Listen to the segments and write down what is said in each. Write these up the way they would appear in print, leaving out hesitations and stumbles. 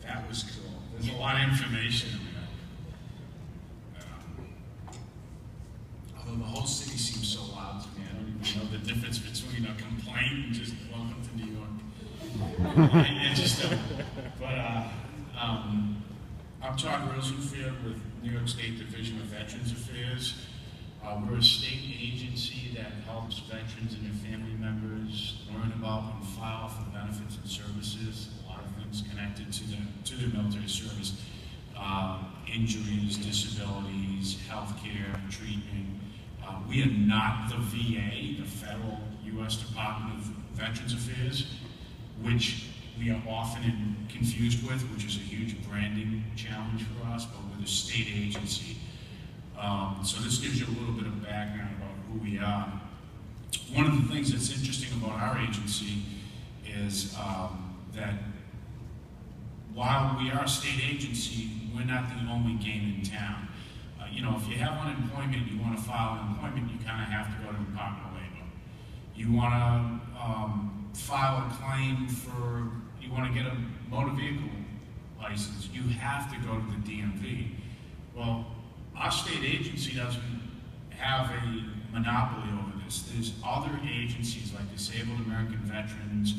That was cool. There's a lot of information in there. Although the whole city seems so loud to me, I don't even know the difference between a complaint and just welcome to New York. I just don't. But I'm Todd Rosenfield with New York State Division of Veterans Affairs. We're a state agency that helps veterans and their family members learn about and file for benefits and services. A lot of things connected to the military service. Injuries, disabilities, healthcare, treatment. We are not the VA, the federal U.S. Department of Veterans Affairs, which we are often confused with, which is a huge branding challenge for us, but we're the state agency. So this gives you a little bit of background about who we are. One of the things that's interesting about our agency is that while we are a state agency, we're not the only game in town. You know, if you have unemployment, you want to file unemployment, you kind of have to go to the Department of Labor. You want to file a claim for, you want to get a motor vehicle license, you have to go to the DMV. Well, our state agency doesn't have a monopoly over this. There's other agencies like Disabled American Veterans,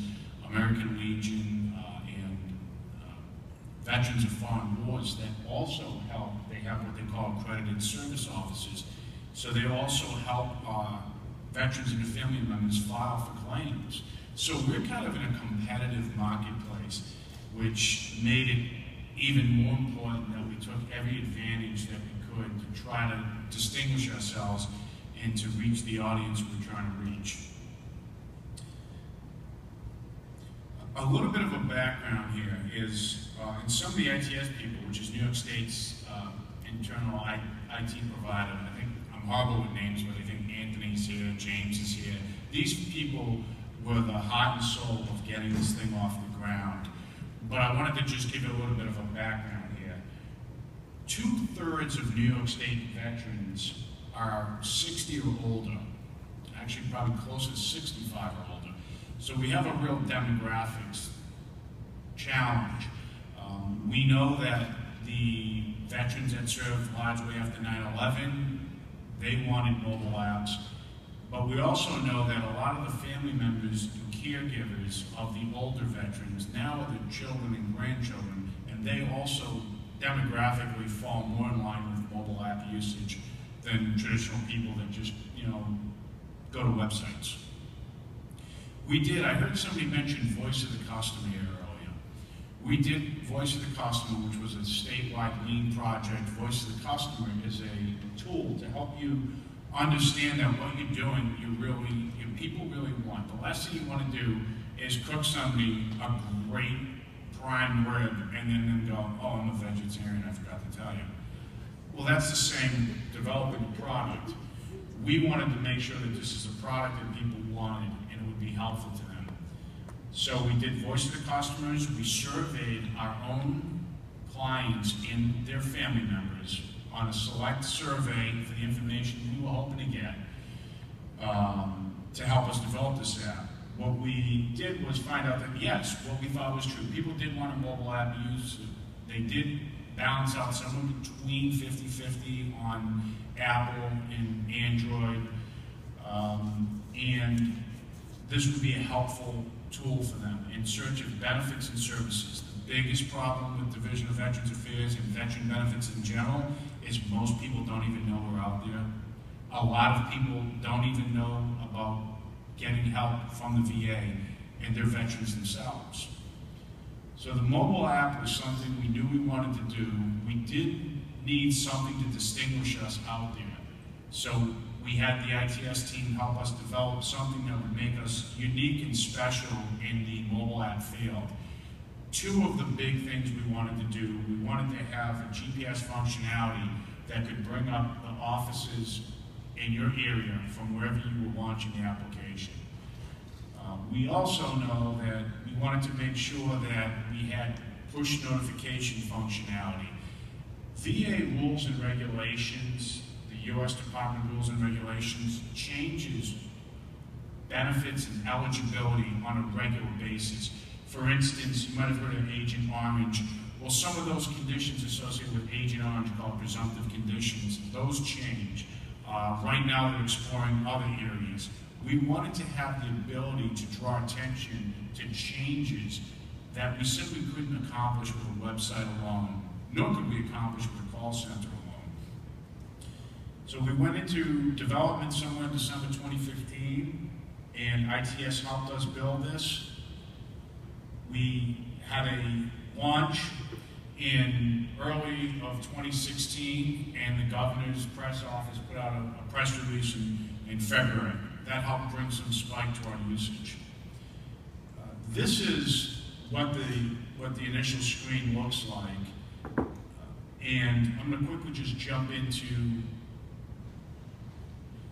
American Legion, and Veterans of Foreign Wars that also help. They have what they call accredited service officers. So they also help veterans and their family members file for claims. So we're kind of in a competitive marketplace, which made it even more important that we took every advantage that we could to try to distinguish ourselves and to reach the audience we're trying to reach. A little bit of a background here is, in some of the ITS people, which is New York State's internal IT provider, I think I'm horrible with names, but I think Anthony's here, James is here. These people were the heart and soul of getting this thing off the ground. But I wanted to just give you a little bit of a background here. 2/3 of New York State veterans are 60 or older. Actually, probably closer to 65 or older. So we have a real demographics challenge. We know that the veterans that served largely after 9/11, they wanted mobile apps. But we also know that a lot of the family members and caregivers of the older veterans now are the children and grandchildren, and they also demographically fall more in line with mobile app usage than traditional people that just, you know, go to websites. I heard somebody mention Voice of the Customer here earlier. We did Voice of the Customer, which was a statewide lean project. Voice of the Customer is a tool to help you understand that what you're doing, people really want. The last thing you want to do is cook somebody a great prime rib and then go, oh, I'm a vegetarian, I forgot to tell you. Well, that's the same developing a product. We wanted to make sure that this is a product that people wanted and it would be helpful to them. So we did Voice of the Customers. We surveyed our own clients and their family members on a select survey for the information we were hoping to get to help us develop this app. What we did was find out that, yes, what we thought was true. People did want a mobile app use. They did balance out somewhere between 50-50 on Apple and Android. And this would be a helpful tool for them in search of benefits and services. The biggest problem with Division of Veterans Affairs and veteran benefits in general is most people don't even know we're out there. A lot of people don't even know about getting help from the VA and their veterans themselves. So the mobile app was something we knew we wanted to do. We did need something to distinguish us out there. So we had the ITS team help us develop something that would make us unique and special in the mobile app field. Two of the big things we wanted to do, we wanted to have a GPS functionality that could bring up the offices in your area from wherever you were launching the application. We also know that we wanted to make sure that we had push notification functionality. VA rules and regulations, the U.S. Department rules and regulations, changes benefits and eligibility on a regular basis. For instance, you might have heard of Agent Orange. Well, some of those conditions associated with Agent Orange called presumptive conditions, those change. Right now they're exploring other areas. We wanted to have the ability to draw attention to changes that we simply couldn't accomplish with a website alone, nor could we accomplish with a call center alone. So we went into development somewhere in December 2015, and ITS helped us build this. We had a launch in early of 2016, and the governor's press office put out a press release in February. That helped bring some spike to our usage. This is what the initial screen looks like, and I'm going to quickly just jump into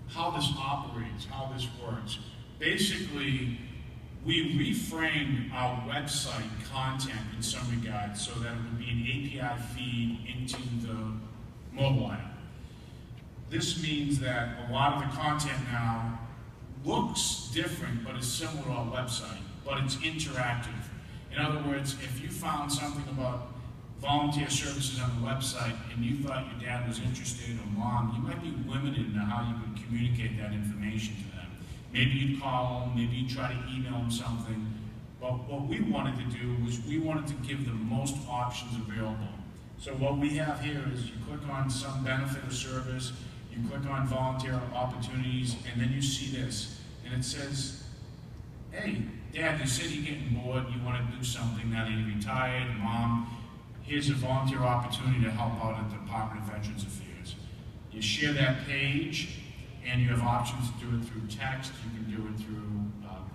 how this operates, how this works. Basically, we reframed our website content in some regards so that it would be an API feed into the mobile app. This means that a lot of the content now looks different, but is similar to our website, but it's interactive. In other words, if you found something about volunteer services on the website and you thought your dad was interested or mom, you might be limited in how you could communicate that information to them. Maybe you'd call them, maybe you'd try to email them something. But what we wanted to do was we wanted to give the most options available. So what we have here is you click on some benefit or service, you click on volunteer opportunities, and then you see this. And it says, hey, Dad, you said you're getting bored, you want to do something now that you're retired. Mom, here's a volunteer opportunity to help out at the Department of Veterans Affairs. You share that page, and you have options to do it through text, you can do it through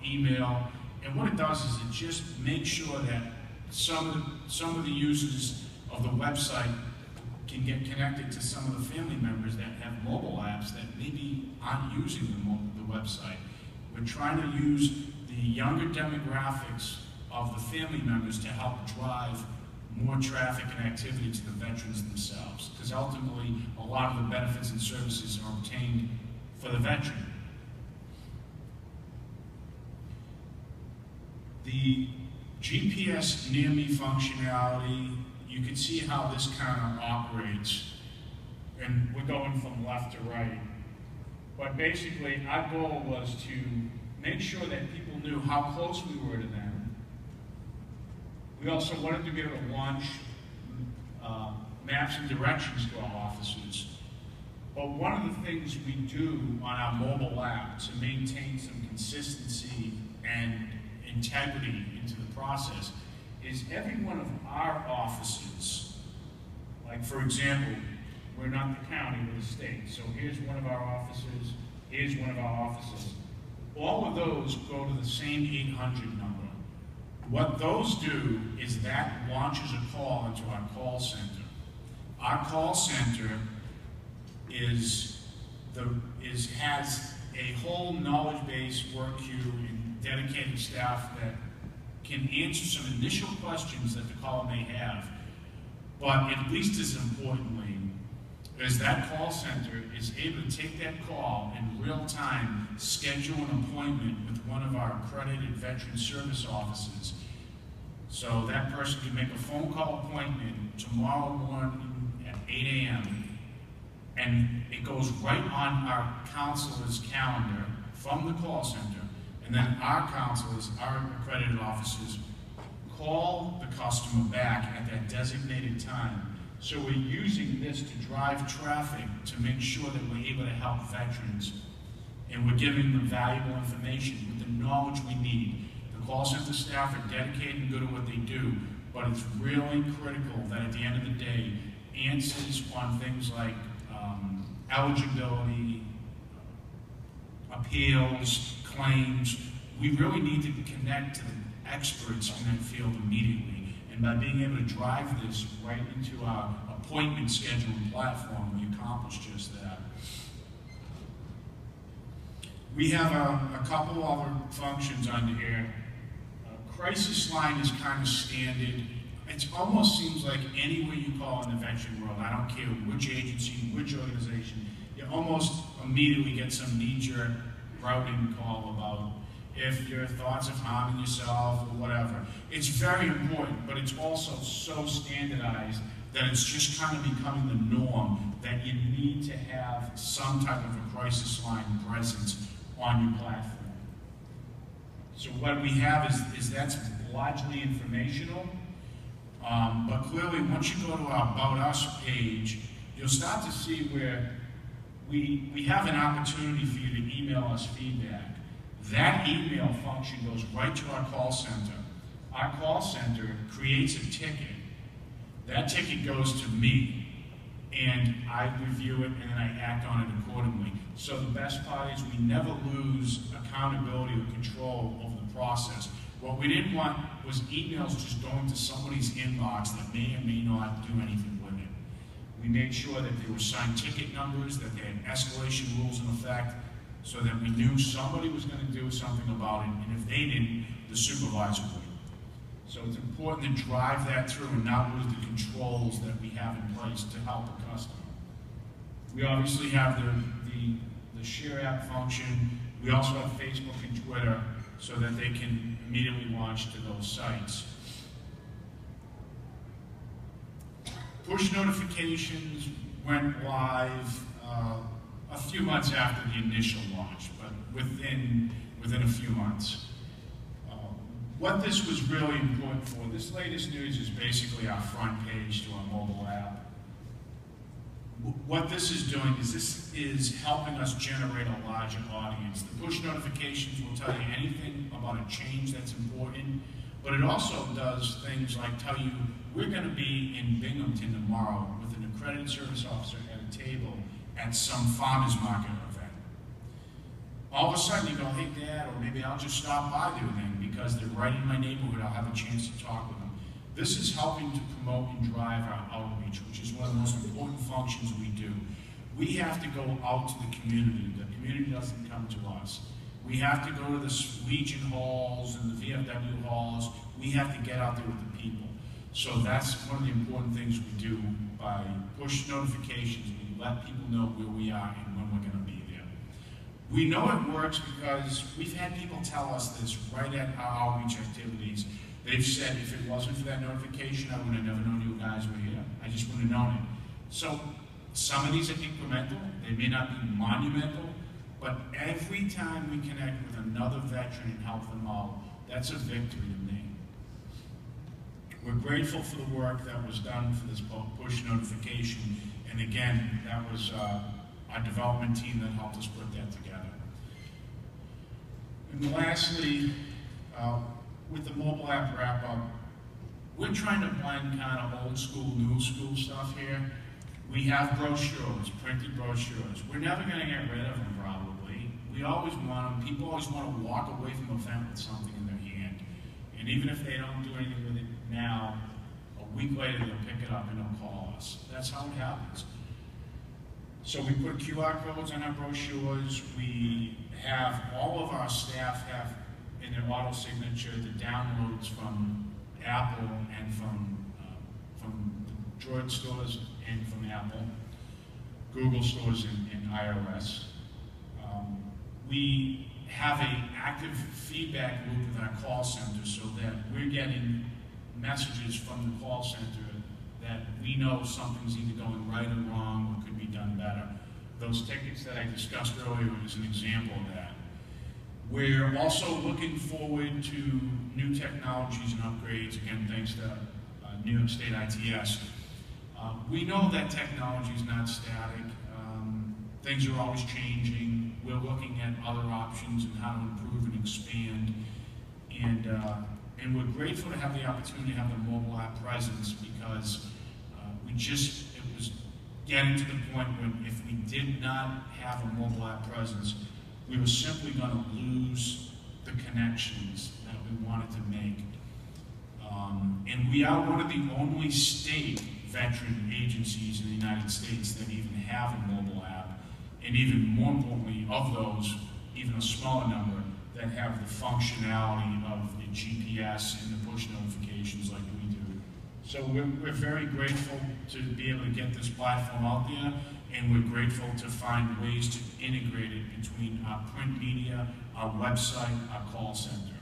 email. And what it does is it just makes sure that some of the users of the website can get connected to some of the family members that have mobile apps that maybe aren't using the website. We're trying to use the younger demographics of the family members to help drive more traffic and activity to the veterans themselves, because ultimately a lot of the benefits and services are obtained for the veteran. The GPS Near Me functionality, you can see how this kind of operates, and we're going from left to right. But basically, our goal was to make sure that people knew how close we were to them. We also wanted to be able to launch maps and directions to our officers. But one of the things we do on our mobile app to maintain some consistency and integrity into the process is every one of our offices, like for example, we're not the county, we're the state. So here's one of our officers, here's one of our offices. All of those go to the same 800 number. What those do is that launches a call into our call center. Our call center has a whole knowledge-based work queue and dedicated staff that can answer some initial questions that the caller may have. But at least as importantly, is that call center is able to take that call in real time, schedule an appointment with one of our accredited veteran service officers. So that person can make a phone call appointment tomorrow morning at 8 a.m. and it goes right on our counselor's calendar from the call center. And then our counselors, our accredited officers, call the customer back at that designated time. So we're using this to drive traffic to make sure that we're able to help veterans. And we're giving them valuable information with the knowledge we need. The call center staff are dedicated and good at what they do, but it's really critical that at the end of the day, answers on things like eligibility, appeals, claims, we really need to connect to the experts in that field immediately. And by being able to drive this right into our appointment scheduling platform, we accomplish just that. We have a couple other functions under here. Crisis line is kind of standard. It almost seems like anywhere you call in the veteran world, I don't care which agency, which organization, you almost immediately get some knee-jerk routing call about, if your thoughts of harming yourself or whatever. It's very important, but it's also so standardized that it's just kind of becoming the norm that you need to have some type of a crisis line presence on your platform. So what we have is that's largely informational, but clearly once you go to our About Us page, you'll start to see where we have an opportunity for you to email us feedback. That email function goes right to our call center. Our call center creates a ticket. That ticket goes to me, and I review it, and then I act on it accordingly. So the best part is we never lose accountability or control over the process. What we didn't want was emails just going to somebody's inbox that may or may not do anything with it. We made sure that there were signed ticket numbers, that they had escalation rules in effect, so that we knew somebody was going to do something about it, and if they didn't, the supervisor would. So it's important to drive that through and not lose the controls that we have in place to help the customer. We obviously have the share app function. We also have Facebook and Twitter so that they can immediately launch to those sites. Push notifications went live a few months after the initial launch, but within a few months. What this was really important for, this latest news is basically our front page to our mobile app. What this is doing is this is helping us generate a larger audience. The push notifications will tell you anything about a change that's important, but it also does things like tell you we're going to be in Binghamton tomorrow with an accredited service officer at a table at some farmers market event. All of a sudden you go, hey Dad, or maybe I'll just stop by there then because they're right in my neighborhood, I'll have a chance to talk with them. This is helping to promote and drive our outreach, which is one of the most important functions we do. We have to go out to the community. The community doesn't come to us. We have to go to the Legion halls and the VFW halls. We have to get out there with the people. So that's one of the important things we do by push notifications. We let people know where we are and when we're going to be there. We know it works because we've had people tell us this right at our outreach activities. They've said, if it wasn't for that notification, I would have never known you guys were here. I just wouldn't have known it. So some of these are incremental. They may not be monumental, but every time we connect with another veteran and help them out, that's a victory to me. We're grateful for the work that was done for this push notification. And again, that was our development team that helped us put that together. And lastly, with the mobile app wrap-up, we're trying to blend kind of old school, new school stuff here. We have brochures, printed brochures. We're never going to get rid of them, probably. We always want them. People always want to walk away from an event with something in their hand. And even if they don't do anything with it now, a week later they'll pick it up and they'll call us. That's how it happens. So we put QR codes on our brochures. We have all of our staff have in their auto signature the downloads from Apple and from the Droid stores and from Apple, Google stores and iOS. We have an active feedback loop with our call center so that we're getting messages from the call center that we know something's either going right or wrong or could be done better. Those tickets that I discussed earlier is an example of that. We're also looking forward to new technologies and upgrades, again, thanks to New York State ITS. We know that technology is not static. Things are always changing. We're looking at other options and how to improve and expand. And we're grateful to have the opportunity to have the mobile app presence because it was getting to the point when if we did not have a mobile app presence, we were simply going to lose the connections that we wanted to make. And we are one of the only state veteran agencies in the United States that even have a mobile app, and even more importantly, of those, even a smaller number that have the functionality of the GPS and the push notifications like we do. So we're very grateful to be able to get this platform out there, and we're grateful to find ways to integrate it between our print media, our website, our call center.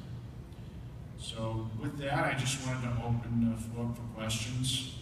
So with that, I just wanted to open the floor for questions.